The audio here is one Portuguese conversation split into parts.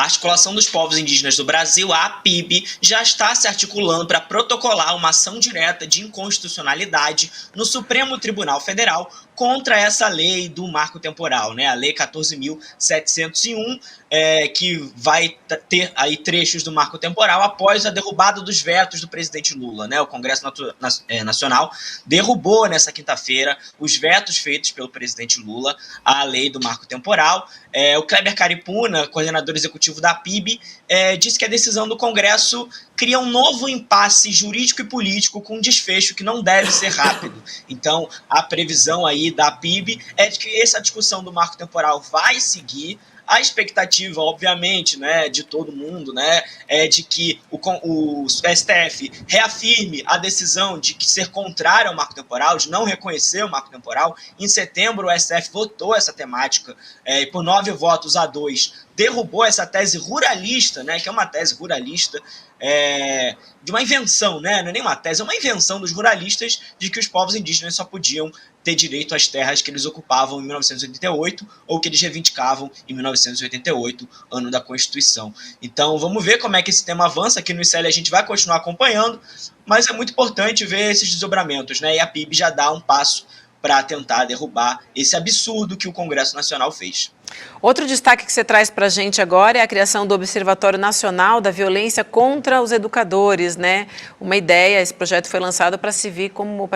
A Articulação dos Povos Indígenas do Brasil, a APIB, já está se articulando para protocolar uma ação direta de inconstitucionalidade no Supremo Tribunal Federal contra essa lei do marco temporal, né? A Lei 14.701, que vai ter aí trechos do marco temporal após a derrubada dos vetos do presidente Lula, né? O Congresso Nacional derrubou nessa quinta-feira os vetos feitos pelo presidente Lula à lei do marco temporal. O Kleber Caripuna, coordenador executivo da APIB, disse que a decisão do Congresso cria um novo impasse jurídico e político com um desfecho que não deve ser rápido. Então, a previsão aí da APIB é de que essa discussão do marco temporal vai seguir. A expectativa, obviamente, né, de todo mundo, né, é de que o STF reafirme a decisão de ser contrário ao marco temporal, de não reconhecer o marco temporal. Em setembro, o STF votou essa temática por 9 votos a 2, derrubou essa tese ruralista, né, que é uma tese ruralista, de uma invenção, né? Não é nem uma tese, é uma invenção dos ruralistas de que os povos indígenas só podiam ter direito às terras que eles ocupavam em 1988 ou que eles reivindicavam em 1988, ano da Constituição. Então, vamos ver como é que esse tema avança. Aqui no ICL a gente vai continuar acompanhando, mas é muito importante ver esses desdobramentos, né? E a PIB já dá um passo para tentar derrubar esse absurdo que o Congresso Nacional fez. Outro destaque que você traz para a gente agora é a criação do Observatório Nacional da Violência contra os Educadores, né? Uma ideia, esse projeto foi lançado para servir como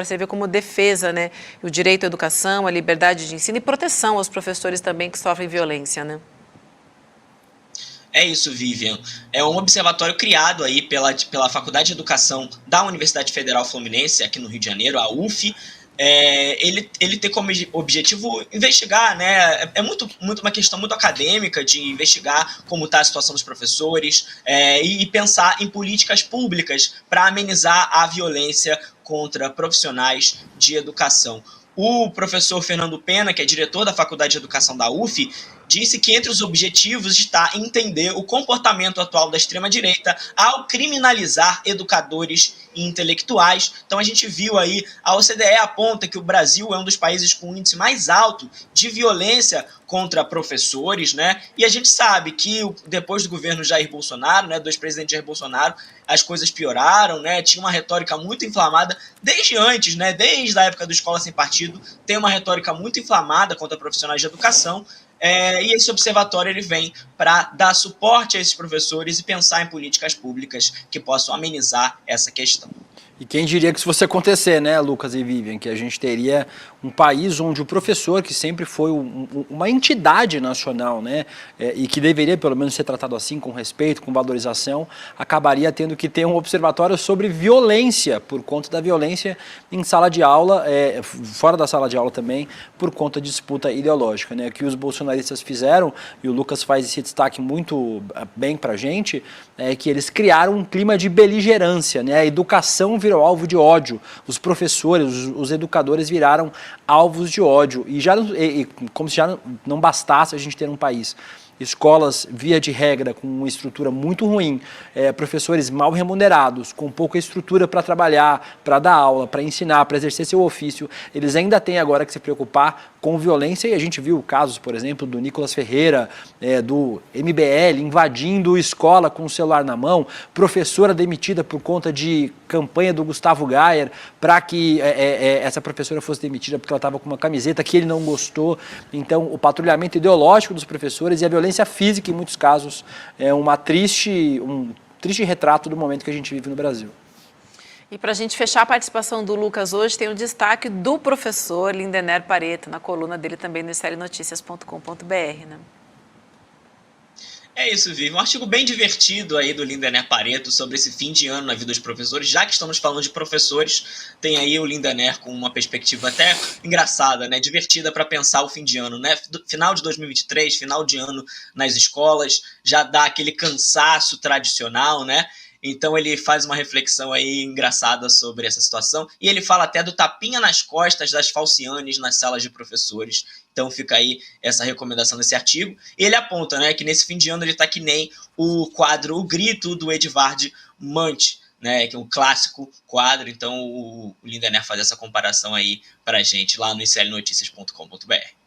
defesa, né? O direito à educação, a liberdade de ensino e proteção aos professores também que sofrem violência, né? É isso, Vivian. É um observatório criado aí pela Faculdade de Educação da Universidade Federal Fluminense, aqui no Rio de Janeiro, a UF. Ele tem como objetivo investigar, né? É muito uma questão muito acadêmica de investigar como está a situação dos professores e pensar em políticas públicas para amenizar a violência contra profissionais de educação. O professor Fernando Pena, que é diretor da Faculdade de Educação da UF, disse que entre os objetivos está entender o comportamento atual da extrema-direita ao criminalizar educadores e intelectuais. Então a gente viu aí, a OCDE aponta que o Brasil é um dos países com o índice mais alto de violência contra professores, né? E a gente sabe que depois do governo Jair Bolsonaro, né, do ex-presidente Jair Bolsonaro, as coisas pioraram, né? Tinha uma retórica muito inflamada desde antes, né? Desde a época do Escola Sem Partido, tem uma retórica muito inflamada contra profissionais de educação. E esse observatório ele vem para dar suporte a esses professores e pensar em políticas públicas que possam amenizar essa questão. E quem diria que isso fosse acontecer, né, Lucas e Vivian, que a gente teria um país onde o professor, que sempre foi uma entidade nacional, né, e que deveria pelo menos ser tratado assim, com respeito, com valorização, acabaria tendo que ter um observatório sobre violência, por conta da violência em sala de aula, fora da sala de aula também, por conta de disputa ideológica, né, que os bolsonaristas fizeram, e o Lucas faz esse destaque muito bem pra gente, é que eles criaram um clima de beligerância, né, a educação virou alvo de ódio, os professores, os educadores viraram alvos de ódio, e como se já não bastasse a gente ter um país escolas, via de regra, com uma estrutura muito ruim, professores mal remunerados, com pouca estrutura para trabalhar, para dar aula, para ensinar, para exercer seu ofício, eles ainda têm agora que se preocupar com violência, e a gente viu casos, por exemplo, do Nicolas Ferreira, do MBL, invadindo escola com o celular na mão, professora demitida por conta de campanha do Gustavo Gayer, para que essa professora fosse demitida porque ela estava com uma camiseta que ele não gostou. Então, o patrulhamento ideológico dos professores e a violência física, em muitos casos, é um triste retrato do momento que a gente vive no Brasil. E para a gente fechar a participação do Lucas hoje, tem o destaque do professor Lindener Pareto, na coluna dele também no iclnoticias.com.br, né? É isso, Vivi. Um artigo bem divertido aí do Lindener Pareto sobre esse fim de ano na vida dos professores. Já que estamos falando de professores, tem aí o Lindener com uma perspectiva até engraçada, né? Divertida para pensar o fim de ano, né? Final de 2023, final de ano nas escolas, já dá aquele cansaço tradicional, né? Então ele faz uma reflexão aí engraçada sobre essa situação e ele fala até do tapinha nas costas das falcianes nas salas de professores. Então fica aí essa recomendação desse artigo. E ele aponta, né, que nesse fim de ano ele está que nem o quadro O Grito, do Edvard Munch, né, que é um clássico quadro. Então o Lindener faz essa comparação aí para a gente lá no iclnoticias.com.br.